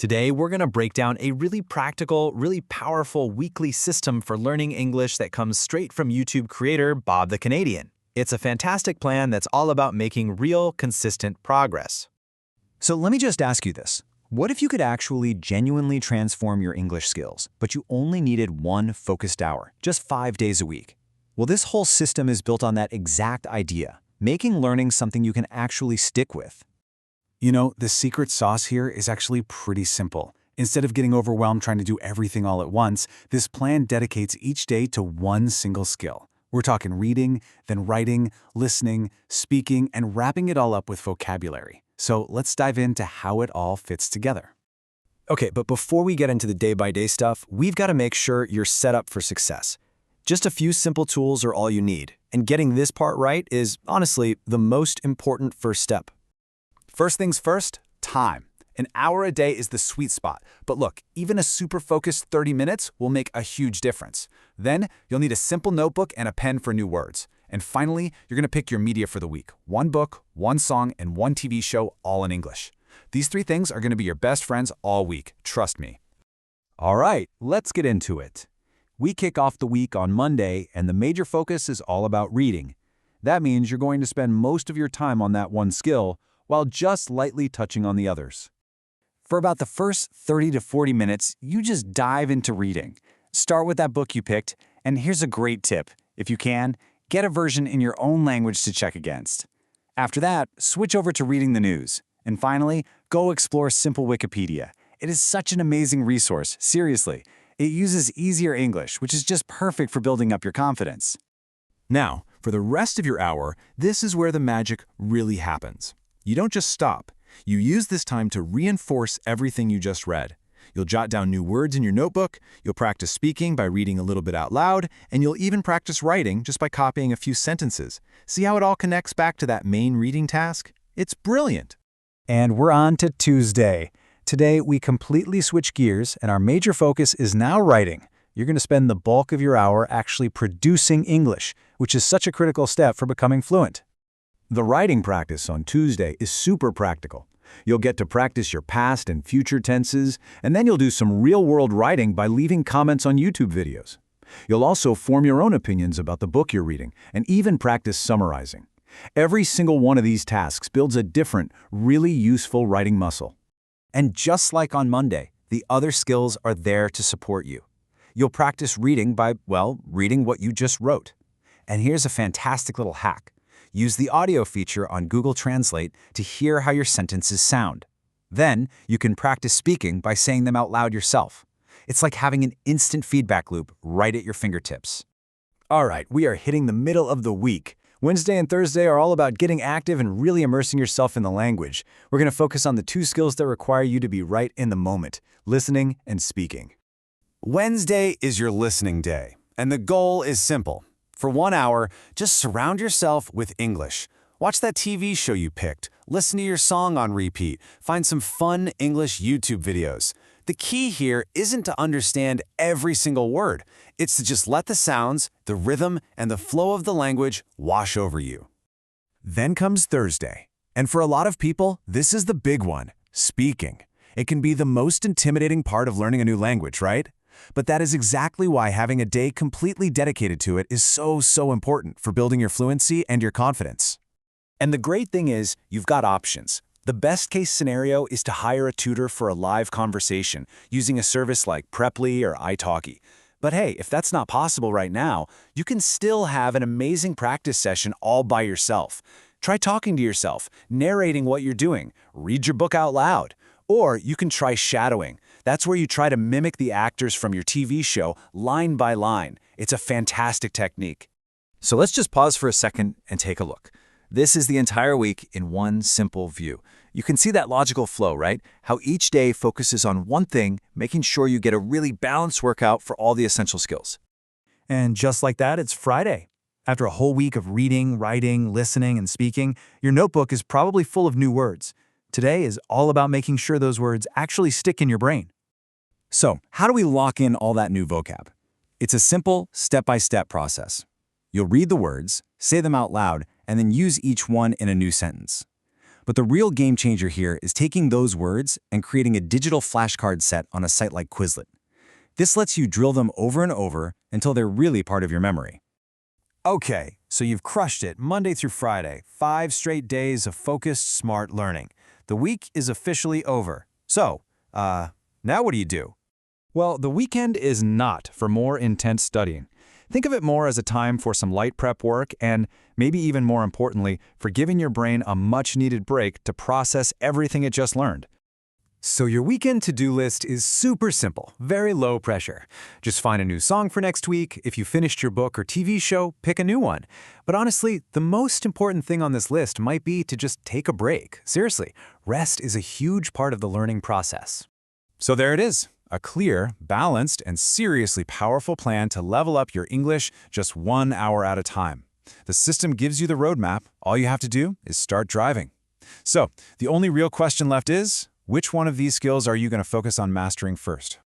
Today, we're going to break down a really practical, really powerful weekly system for learning English that comes straight from YouTube creator Bob the Canadian. It's a fantastic plan that's all about making real, consistent progress. So let me just ask you this. What if you could actually genuinely transform your English skills, but you only needed one focused hour, just 5 days a week? Well, this whole system is built on that exact idea, making learning something you can actually stick with. You know, the secret sauce here is actually pretty simple. Instead of getting overwhelmed trying to do everything all at once, this plan dedicates each day to one single skill. We're talking reading, then writing, listening, speaking, and wrapping it all up with vocabulary. So let's dive into how it all fits together. Okay, but before we get into the day-by-day stuff, we've got to make sure you're set up for success. Just a few simple tools are all you need, and getting this part right is, honestly, the most important first step. First things first, time. An hour a day is the sweet spot. But look, even a super focused 30 minutes will make a huge difference. Then you'll need a simple notebook and a pen for new words. And finally, you're going to pick your media for the week. One book, one song, and one TV show, all in English. These three things are going to be your best friends all week. Trust me. All right, let's get into it. We kick off the week on Monday, and the major focus is all about reading. That means you're going to spend most of your time on that one skill, while just lightly touching on the others. For about the first 30 to 40 minutes, you just dive into reading. Start with that book you picked, and here's a great tip. If you can, get a version in your own language to check against. After that, switch over to reading the news. And finally, go explore Simple Wikipedia. It is such an amazing resource, seriously. It uses easier English, which is just perfect for building up your confidence. Now, for the rest of your hour, this is where the magic really happens. You don't just stop. You use this time to reinforce everything you just read. You'll jot down new words in your notebook, you'll practice speaking by reading a little bit out loud, and you'll even practice writing just by copying a few sentences. See how it all connects back to that main reading task? It's brilliant. And we're on to Tuesday. Today, we completely switch gears, and our major focus is now writing. You're going to spend the bulk of your hour actually producing English, which is such a critical step for becoming fluent. The writing practice on Tuesday is super practical. You'll get to practice your past and future tenses, and then you'll do some real-world writing by leaving comments on YouTube videos. You'll also form your own opinions about the book you're reading, and even practice summarizing. Every single one of these tasks builds a different, really useful writing muscle. And just like on Monday, the other skills are there to support you. You'll practice reading by, reading what you just wrote. And here's a fantastic little hack. Use the audio feature on Google Translate to hear how your sentences sound. Then, you can practice speaking by saying them out loud yourself. It's like having an instant feedback loop right at your fingertips. All right, we are hitting the middle of the week. Wednesday and Thursday are all about getting active and really immersing yourself in the language. We're going to focus on the two skills that require you to be right in the moment, listening and speaking. Wednesday is your listening day, and the goal is simple. For 1 hour, just surround yourself with English. Watch that TV show you picked, listen to your song on repeat, find some fun English YouTube videos. The key here isn't to understand every single word. It's to just let the sounds, the rhythm, and the flow of the language wash over you. Then comes Thursday. And for a lot of people, this is the big one, speaking. It can be the most intimidating part of learning a new language, right? But that is exactly why having a day completely dedicated to it is so important for building your fluency and your confidence. And the great thing is, you've got options. The best-case scenario is to hire a tutor for a live conversation using a service like Preply or italki. But hey, if that's not possible right now, you can still have an amazing practice session all by yourself. Try talking to yourself, narrating what you're doing, read your book out loud. Or you can try shadowing. That's where you try to mimic the actors from your TV show line by line. It's a fantastic technique. So let's just pause for a second and take a look. This is the entire week in one simple view. You can see that logical flow, right? How each day focuses on one thing, making sure you get a really balanced workout for all the essential skills. And just like that, it's Friday. After a whole week of reading, writing, listening, and speaking, your notebook is probably full of new words. Today is all about making sure those words actually stick in your brain. So, how do we lock in all that new vocab? It's a simple, step-by-step process. You'll read the words, say them out loud, and then use each one in a new sentence. But the real game changer here is taking those words and creating a digital flashcard set on a site like Quizlet. This lets you drill them over and over until they're really part of your memory. Okay, so you've crushed it Monday through Friday, 5 straight days of focused, smart learning. The week is officially over. So, now what do you do? Well, the weekend is not for more intense studying. Think of it more as a time for some light prep work and, maybe even more importantly, for giving your brain a much-needed break to process everything it just learned. So your weekend to-do list is super simple, very low pressure. Just find a new song for next week. If you finished your book or TV show, pick a new one. But honestly, the most important thing on this list might be to just take a break. Seriously, rest is a huge part of the learning process. So there it is, a clear, balanced, and seriously powerful plan to level up your English just 1 hour at a time. The system gives you the roadmap. All you have to do is start driving. So the only real question left is, which one of these skills are you going to focus on mastering first?